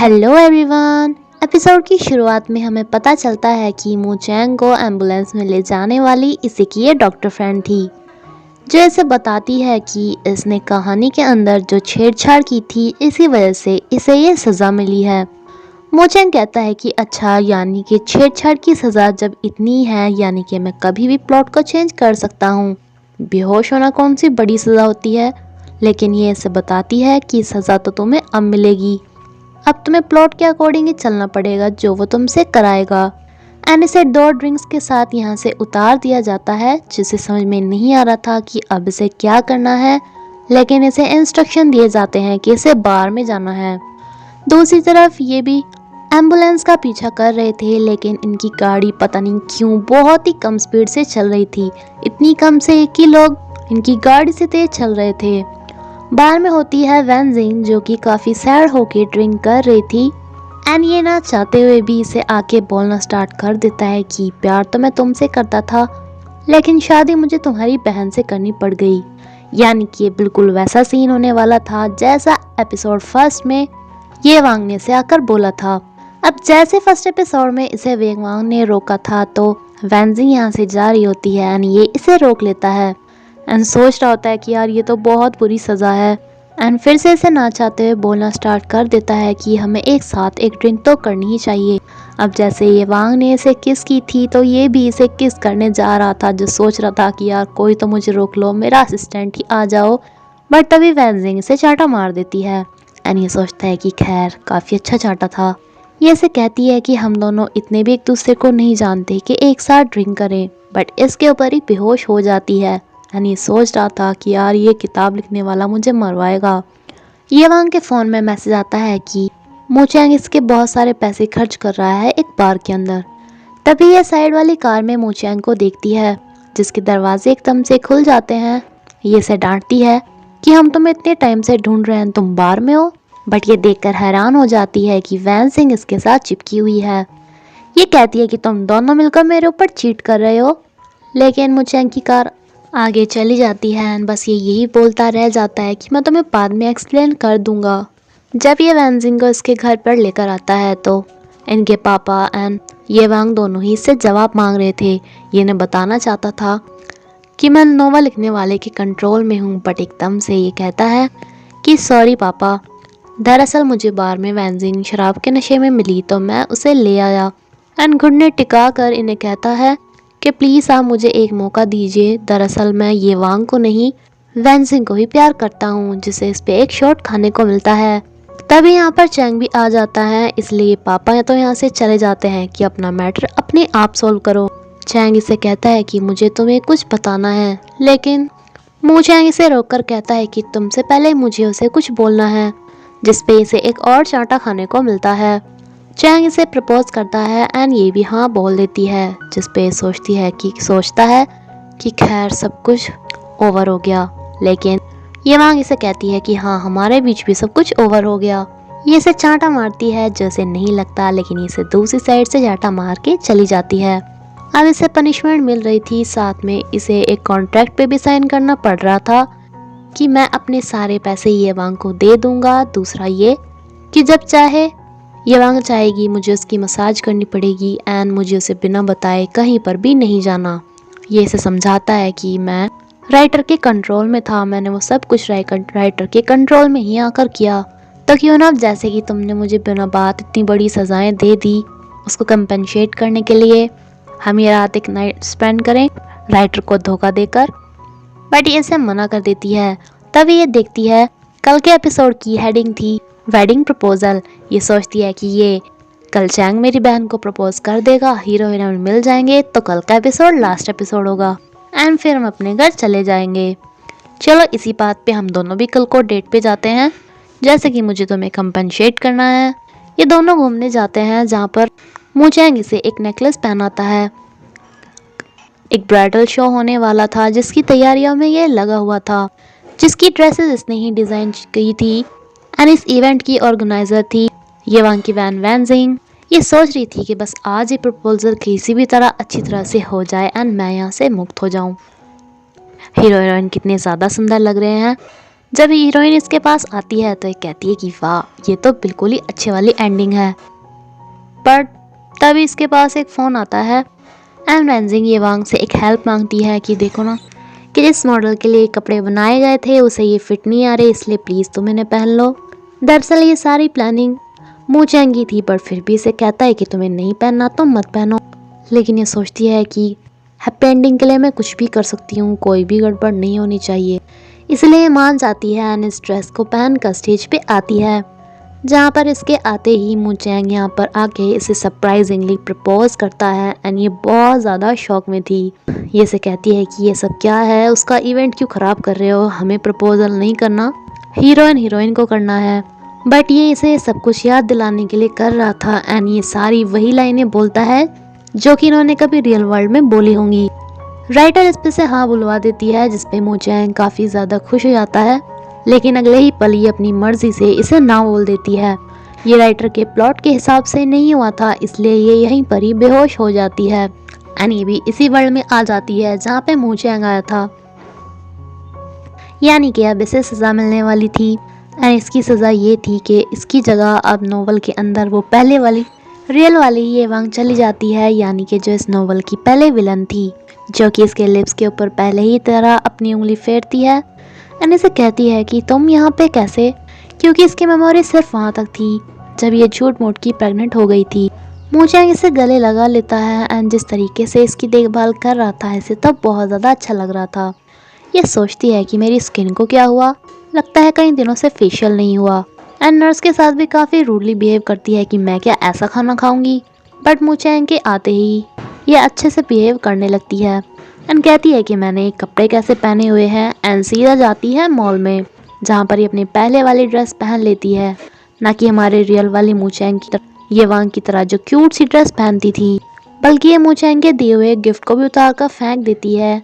Hello everyone. Episode की शुरुआत में हमें पता चलता है कि मू चैंग को एम्बुलेंस में ले जाने वाली इसी की ये डॉक्टर फ्रेंड थी, जो इसे बताती है कि इसने कहानी के अंदर जो छेड़छाड़ की थी इसी वजह से इसे ये सज़ा मिली है। मू चैंग कहता है कि अच्छा, यानी कि छेड़छाड़ की सज़ा जब इतनी है यानी कि मैं कभी भी प्लॉट को चेंज कर सकता हूँ। बेहोश होना कौन सी बड़ी सज़ा होती है। लेकिन ये इसे बताती है कि सज़ा तो तुम्हें अब मिलेगी, अब तुम्हें प्लॉट के अकॉर्डिंग ही चलना पड़ेगा जो वो तुमसे कराएगा। एंड इसे 2 ड्रिंक्स के साथ यहाँ से उतार दिया जाता है, जिसे समझ में नहीं आ रहा था कि अब इसे क्या करना है, लेकिन इसे इंस्ट्रक्शन दिए जाते हैं कि इसे बार में जाना है। दूसरी तरफ ये भी एम्बुलेंस का पीछा कर रहे थे, लेकिन इनकी गाड़ी पता नहीं क्यों बहुत ही कम स्पीड से चल रही थी, इतनी कम से कि लोग इनकी गाड़ी से तेज चल रहे थे। बार में होती है वैन जिंग, जो कि काफ़ी सैड होके ड्रिंक कर रही थी। एंड ये ना चाहते हुए भी इसे आके बोलना स्टार्ट कर देता है कि प्यार तो मैं तुमसे करता था, लेकिन शादी मुझे तुम्हारी बहन से करनी पड़ गई। यानी कि ये बिल्कुल वैसा सीन होने वाला था जैसा एपिसोड फर्स्ट में ये वांग ने से आकर बोला था। अब जैसे फर्स्ट एपिसोड में इसे वेंगवांग ने रोका था, तो वैन जिंग यहाँ से जा रही होती है एंड ये इसे रोक लेता है एंड सोच रहा होता है कि यार ये तो बहुत बुरी सज़ा है। एंड फिर से इसे ना चाहते हुए बोलना स्टार्ट कर देता है कि हमें एक साथ एक ड्रिंक तो करनी ही चाहिए। अब जैसे ये वांग ने इसे किस की थी, तो ये भी इसे किस करने जा रहा था, जो सोच रहा था कि यार कोई तो मुझे रोक लो, मेरा असिस्टेंट ही आ जाओ। बट तभी वैन जिंग इसे चाटा मार देती है एंड ये सोचता है कि खैर काफ़ी अच्छा चाटा था। ये इसे कहती है कि हम दोनों इतने भी एक दूसरे को नहीं जानते कि एक साथ ड्रिंक करें, बट इसके ऊपर ही बेहोश हो जाती है। एंड सोच रहा था कि यार ये किताब लिखने वाला मुझे मरवाएगा। ये वांग के फ़ोन में मैसेज आता है कि मू चैंग इसके बहुत सारे पैसे खर्च कर रहा है एक बार के अंदर। तभी ये साइड वाली कार में मू चैंग को देखती है, जिसके दरवाजे एकदम से खुल जाते हैं। ये इसे डांटती है कि हम तुम्हें इतने टाइम से ढूंढ रहे हैं, तुम बार में हो। बट ये देखकर हैरान हो जाती है कि वैन सिंह इसके साथ चिपकी हुई है। ये कहती है कि तुम दोनों मिलकर मेरे ऊपर चीट कर रहे हो। लेकिन मू चैंग की कार आगे चली जाती है एंड बस ये यही बोलता रह जाता है कि मैं तुम्हें बाद में एक्सप्लेन कर दूंगा। जब ये वैन जिंग को इसके घर पर लेकर आता है, तो इनके पापा एंड ये वांग दोनों ही इससे जवाब मांग रहे थे। ये ने बताना चाहता था कि मैं नोवा लिखने वाले के कंट्रोल में हूँ, बट एकदम से ये कहता है कि सॉरी पापा, दरअसल मुझे बार में वैन जिंग शराब के नशे में मिली तो मैं उसे ले आया। एंड घुटने टिका कर इन्हें कहता है कि प्लीज़ आप मुझे एक मौका दीजिए, दरअसल मैं ये वांग को नहीं वैन जिंग को ही प्यार करता हूँ, जिसे इस पे एक शॉट खाने को मिलता है। तभी यहाँ पर चैंग भी आ जाता है, इसलिए पापा तो यहाँ से चले जाते हैं कि अपना मैटर अपने आप सॉल्व करो। चैंग इसे कहता है कि मुझे तुम्हें कुछ बताना है, लेकिन मू चैंग इसे रोककर कहता है कि तुमसे पहले मुझे उसे कुछ बोलना है, जिसपे इसे एक और चांटा खाने को मिलता है। चैंग इसे प्रपोज करता है एंड ये भी हाँ बोल देती है, जिसपे सोचता है कि खैर सब कुछ ओवर हो गया। लेकिन ये वांग इसे कहती है कि हाँ हमारे बीच भी सब कुछ ओवर हो गया। ये इसे चांटा मारती है जो इसे नहीं लगता, लेकिन इसे दूसरी साइड से चांटा मार के चली जाती है। अब इसे पनिशमेंट मिल रही थी, साथ में इसे एक कॉन्ट्रैक्ट पे भी साइन करना पड़ रहा था कि मैं अपने सारे पैसे ये वांग को दे दूंगा। दूसरा ये कि जब चाहे ये वांग चाहेगी मुझे उसकी मसाज करनी पड़ेगी एंड मुझे उसे बिना बताए कहीं पर भी नहीं जाना। ये इसे समझाता है कि मैं राइटर के कंट्रोल में था, मैंने वो सब कुछ राइटर के कंट्रोल में ही आकर किया, तो क्यों ना जैसे कि तुमने मुझे बिना बात इतनी बड़ी सज़ाएं दे दी, उसको कंपनसेट करने के लिए हम ये रात एक नाइट स्पेंड करें राइटर को धोखा देकर। बट ये इसे मना कर देती है। तभी ये देखती है कल के एपिसोड की हेडिंग थी वेडिंग प्रपोजल। ये सोचती है कि ये कल चैंग मेरी बहन को प्रपोज कर देगा, हीरो हीरोइन मिल जाएंगे, तो कल का एपिसोड लास्ट एपिसोड होगा एंड फिर हम अपने घर चले जाएंगे। चलो इसी बात पे हम दोनों भी कल को डेट पे जाते हैं, जैसे कि मुझे तुम्हें कंपनसेट करना है। ये दोनों घूमने जाते हैं, जहाँ पर मू चैंग इसे एक नेकलेस पहनाता है। एक ब्राइडल शो होने वाला था जिसकी तैयारियों में ये लगा हुआ था, जिसकी ड्रेसेस इसने ही डिज़ाइन की थी एंड इस इवेंट की ऑर्गेनाइजर थी ये वांग की वैन जिंग। ये सोच रही थी कि बस आज ये प्रपोजल किसी भी तरह अच्छी तरह से हो जाए एंड मैं यहाँ से मुक्त हो जाऊँ। हीरो हीरोइन कितने ज़्यादा सुंदर लग रहे हैं, जब हीरोइन इसके पास आती है तो ये कहती है कि वाह, ये तो बिल्कुल ही अच्छे वाली एंडिंग है। पर तभी इसके पास एक फ़ोन आता है एंड रेंजिंग ये वांग से एक हेल्प मांगती है कि देखो ना, कि जिस मॉडल के लिए कपड़े बनाए गए थे उसे ये फिट नहीं आ रहे, इसलिए प्लीज़ तुम इन्हें पहन लो। दरअसल ये सारी प्लानिंग मू चैंग की थी, पर फिर भी इसे कहता है कि तुम्हें नहीं पहनना तो मत पहनो। लेकिन ये सोचती है कि हैप्पी एंडिंग के लिए मैं कुछ भी कर सकती हूँ, कोई भी गड़बड़ नहीं होनी चाहिए। इसलिए ये मान जाती है एंड इस ड्रेस को पहन कर स्टेज पे आती है, जहाँ पर इसके आते ही मू चैंग यहाँ पर आके इसे सरप्राइजिंगली प्रपोज करता है एंड ये बहुत ज़्यादा शॉक में थी। ये से कहती है कि ये सब क्या है, उसका इवेंट क्यों ख़राब कर रहे हो, हमें प्रपोजल नहीं करना, हीरोइन को करना है। बट ये इसे सब कुछ याद दिलाने के लिए कर रहा था एंड ये सारी वही लाइनें बोलता है जो कि इन्होंने कभी रियल वर्ल्ड में बोली होंगी। राइटर इस पे से हाँ बुलवा देती है, जिसपे मू चैंग काफ़ी ज़्यादा खुश हो जाता है, लेकिन अगले ही पल ये अपनी मर्जी से इसे ना बोल देती है। ये राइटर के प्लॉट के हिसाब से नहीं हुआ था, इसलिए ये यहीं पर ही बेहोश हो जाती है एंड ये भी इसी वर्ल्ड में आ जाती है जहाँ पे मू चैंग आया था। यानी कि अब इसे सज़ा मिलने वाली थी एंड इसकी सज़ा ये थी कि इसकी जगह अब नोवेल के अंदर वो पहले वाली रियल वाली ये वांग चली जाती है, यानी कि जो इस नोवेल की पहले विलन थी, जो कि इसके लिप्स के ऊपर पहले ही तरह अपनी उंगली फेरती है एंड इसे कहती है कि तुम यहाँ पे कैसे, क्योंकि इसकी मेमोरी सिर्फ वहाँ तक थी जब ये झूठ मूठ की प्रेग्नेंट हो गई थी। मू चैंग इसे गले लगा लेता है एंड जिस तरीके से इसकी देखभाल कर रहा था इसे तब बहुत ज़्यादा अच्छा लग रहा था। ये सोचती है कि मेरी स्किन को क्या हुआ, लगता है कई दिनों से फेशियल नहीं हुआ एंड नर्स के साथ भी काफ़ी रूडली बिहेव करती है कि मैं क्या ऐसा खाना खाऊंगी। बट मू चैंग के आते ही ये अच्छे से बिहेव करने लगती है एंड कहती है कि मैंने कपड़े कैसे पहने हुए हैं एंड सीधा जाती है मॉल में, जहाँ पर ये अपनी पहले वाली ड्रेस पहन लेती है, ना कि हमारे रियल वाली मू चैंग की तरह ये वांग की तरह जो क्यूट सी ड्रेस पहनती थी, बल्कि ये मू चैंग के दिए हुए गिफ्ट को भी उतार कर फेंक देती है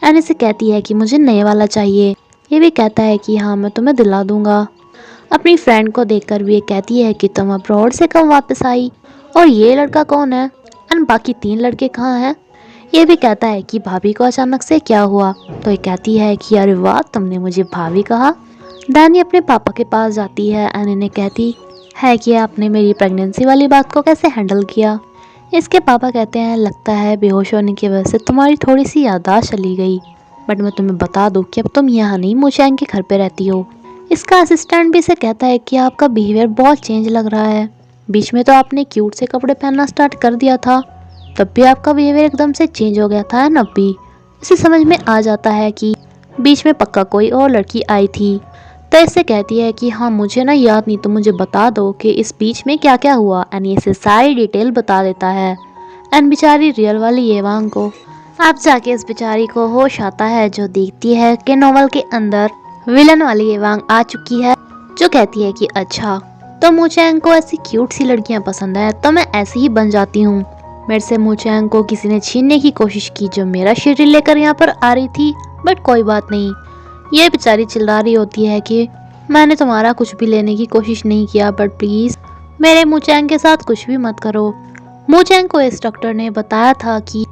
एंड इसे कहती है कि मुझे नए वाला चाहिए। ये भी कहता है कि हाँ मैं तुम्हें दिला दूंगा। अपनी फ्रेंड को देखकर भी ये कहती है कि तुम अब्रॉड से कब वापस आई और ये लड़का कौन है एंड बाकी 3 लड़के कहाँ हैं। ये भी कहता है कि भाभी को अचानक से क्या हुआ, तो ये कहती है कि अरे वाह तुमने मुझे भाभी कहा। डैनी अपने पापा के पास जाती है एंड इन्हें कहती है कि आपने मेरी प्रेगनेंसी वाली बात को कैसे हैंडल किया। इसके पापा कहते हैं लगता है बेहोश होने की वजह से तुम्हारी थोड़ी सी याददाश्त चली गई, बट मैं तुम्हें बता दूं कि अब तुम यहाँ नहीं मू चैंग के घर पे रहती हो। इसका असिस्टेंट भी इसे कहता है कि आपका बिहेवियर बहुत चेंज लग रहा है, बीच में तो आपने क्यूट से कपड़े पहनना स्टार्ट कर दिया था, तब भी आपका बिहेवियर एकदम से चेंज हो गया था एंड अब भी। इसे समझ में आ जाता है कि बीच में पक्का कोई और लड़की आई थी, तो इससे कहती है कि हाँ मुझे ना याद नहीं, तो मुझे बता दो कि इस बीच में क्या क्या हुआ एंड ये इसे सारी डिटेल बता देता है एंड बेचारी रियल वाली ये वांग को अब जाके इस बेचारी को होश आता है, जो देखती है कि नोवेल के अंदर विलन वाली ये वांग आ चुकी है, जो कहती है कि अच्छा तो मू चैंग को ऐसी क्यूट सी लड़कियां पसंद है तो मैं ऐसी ही बन जाती हूँ। मेरे से मू चैंग को किसी ने छीनने की कोशिश की जो मेरा शरीर लेकर यहाँ पर आ रही थी, बट कोई बात नहीं। ये बेचारी चिल्ला रही होती है कि मैंने तुम्हारा कुछ भी लेने की कोशिश नहीं किया, बट प्लीज़ मेरे मू चैंग के साथ कुछ भी मत करो। मू चैंग को इस डॉक्टर ने बताया था कि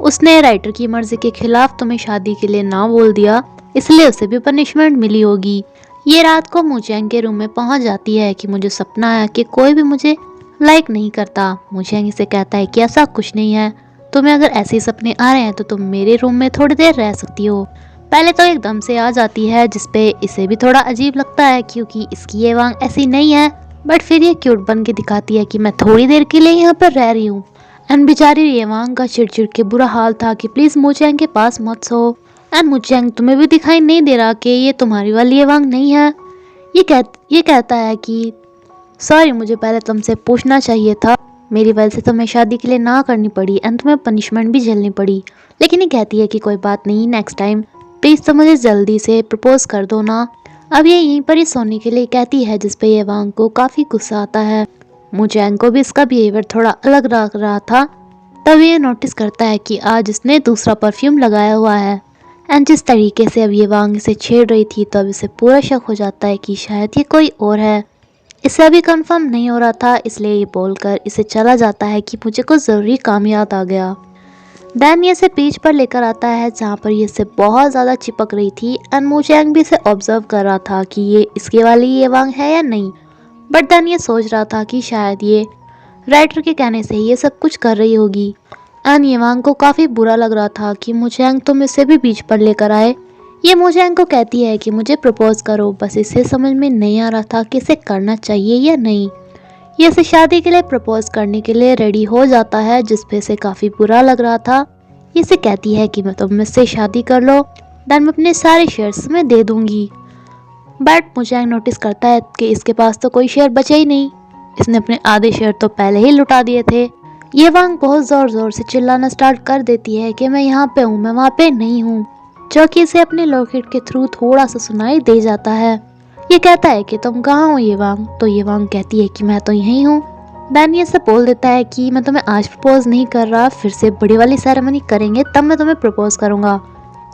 उसने राइटर की मर्जी के खिलाफ तुम्हें शादी के लिए ना बोल दिया, इसलिए उसे भी पनिशमेंट मिली होगी। ये रात को मू चैंग के रूम में पहुंच जाती है कि मुझे सपना आया कि कोई भी मुझे लाइक नहीं करता। मू चैंग इसे कहता है कि ऐसा कुछ नहीं है, तुम्हें अगर ऐसे सपने आ रहे हैं तो तुम मेरे रूम में थोड़ी देर रह सकती हो। पहले तो एकदम से आ जाती है, जिसपे इसे भी थोड़ा अजीब लगता है क्योंकि इसकी ये वांग ऐसी नहीं है, बट फिर ये क्यूट बन के दिखाती है कि मैं थोड़ी देर के लिए यहाँ पर रह रही हूँ। एंड बेचारी ये वांग का चिड़चिड़ के बुरा हाल था कि प्लीज़ मू चैंग के पास मत सो एंड मू चैंग तुम्हें भी दिखाई नहीं दे रहा कि ये तुम्हारी वाली ये वांग नहीं है। ये कहता है कि सॉरी मुझे पहले तुमसे पूछना चाहिए था, मेरी वजह से तुम्हें शादी के लिए ना करनी पड़ी एंड तुम्हें पनिशमेंट भी झेलनी पड़ी। लेकिन ये कहती है कि कोई बात नहीं, नेक्स्ट टाइम प्लीज़ तो मुझे जल्दी से प्रपोज कर दो ना। अब ये यहीं पर ही सोने के लिए कहती है, जिसपे ये वांग को काफ़ी गुस्सा आता है। मू चैंग को भी इसका बिहेवियर थोड़ा अलग लग रहा था, तब ये नोटिस करता है कि आज इसने दूसरा परफ्यूम लगाया हुआ है एंड जिस तरीके से अब ये वांग इसे छेड़ रही थी, तो अब इसे पूरा शक हो जाता है कि शायद ये कोई और है। इसे अभी कंफर्म नहीं हो रहा था, इसलिए ये बोलकर इसे चला जाता है कि मुझे कुछ ज़रूरी काम याद आ गया। दैन ये इसे बीच पर लेकर आता है जहाँ पर ये इससे बहुत ज़्यादा चिपक रही थी एंड मू चैंग भी इसे ऑब्जर्व कर रहा था कि ये इसके वाली ये वांग है या नहीं। बट दैन ये सोच रहा था कि शायद ये राइटर के कहने से ये सब कुछ कर रही होगी। एंड येवांग को काफ़ी बुरा लग रहा था कि मू चैंग तुम इसे भी बीच पर लेकर आए। ये मू चैंग को कहती है कि मुझे प्रपोज करो, बस इसे समझ में नहीं आ रहा था कि इसे करना चाहिए या नहीं। ये इसे शादी के लिए प्रपोज करने के लिए रेडी हो जाता है, जिस पे इसे काफ़ी बुरा लग रहा था। ये इसे कहती है कि मैं तुम मुझसे शादी कर लो, दैन मैं अपने सारे शेयर्स में दे दूंगी। बट मू चैंग नोटिस करता है कि इसके पास तो कोई शेयर बचे ही नहीं, इसने अपने आधे शेयर तो पहले ही लुटा दिए थे। ये वांग बहुत ज़ोर ज़ोर से चिल्लाना स्टार्ट कर देती है कि मैं यहाँ पे हूँ, मैं वहाँ पे नहीं हूँ, जो कि इसे अपने लॉकेट के थ्रू थोड़ा सा सुनाई दे जाता है। ये कहता है कि तुम कहाँ हो ये वांग, तो ये वांग कहती है कि मैं तो यहीं हूँ। दैन ये से बोल देता है कि मैं तुम्हें आज प्रपोज नहीं कर रहा, फिर से बड़ी वाली सेरेमनी करेंगे तब मैं तुम्हें प्रपोज करूँगा।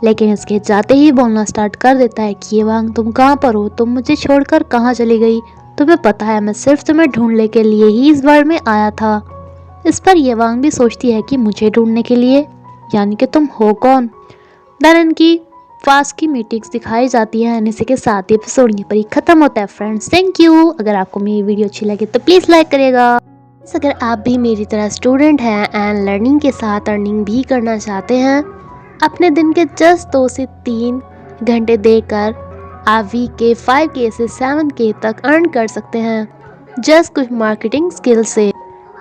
लेकिन इसके जाते ही बोलना स्टार्ट कर देता है कि ये वांग तुम कहाँ पर हो, तुम मुझे छोड़कर कहाँ चली गई, तुम्हें पता है मैं सिर्फ तुम्हें ढूंढने के लिए ही इस वर्ल्ड में आया था। इस पर ये वांग भी सोचती है कि मुझे ढूंढने के लिए, यानी कि तुम हो कौन। देन इनकी फास्ट की मीटिंग्स दिखाई जाती है। इसी के साथ एपिसोड यहीं पर ही खत्म होता है फ्रेंड्स। Thank you. अगर आपको मेरी वीडियो अच्छी लगे तो प्लीज़ लाइक करिएगा। अगर आप भी मेरी तरह स्टूडेंट हैं एंड लर्निंग के साथ अर्निंग भी करना चाहते हैं, अपने दिन के जस्ट 2 से 3 घंटे देकर आप वीक के 5K से 7K तक अर्न कर सकते हैं जस्ट कुछ मार्केटिंग स्किल से।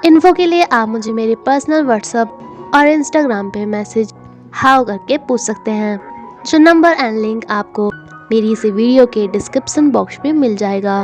इन्फो के लिए आप मुझे मेरे पर्सनल व्हाट्सएप और इंस्टाग्राम पे मैसेज हाउ करके पूछ सकते हैं, जो नंबर एंड लिंक आपको मेरी इस वीडियो के डिस्क्रिप्शन बॉक्स में मिल जाएगा।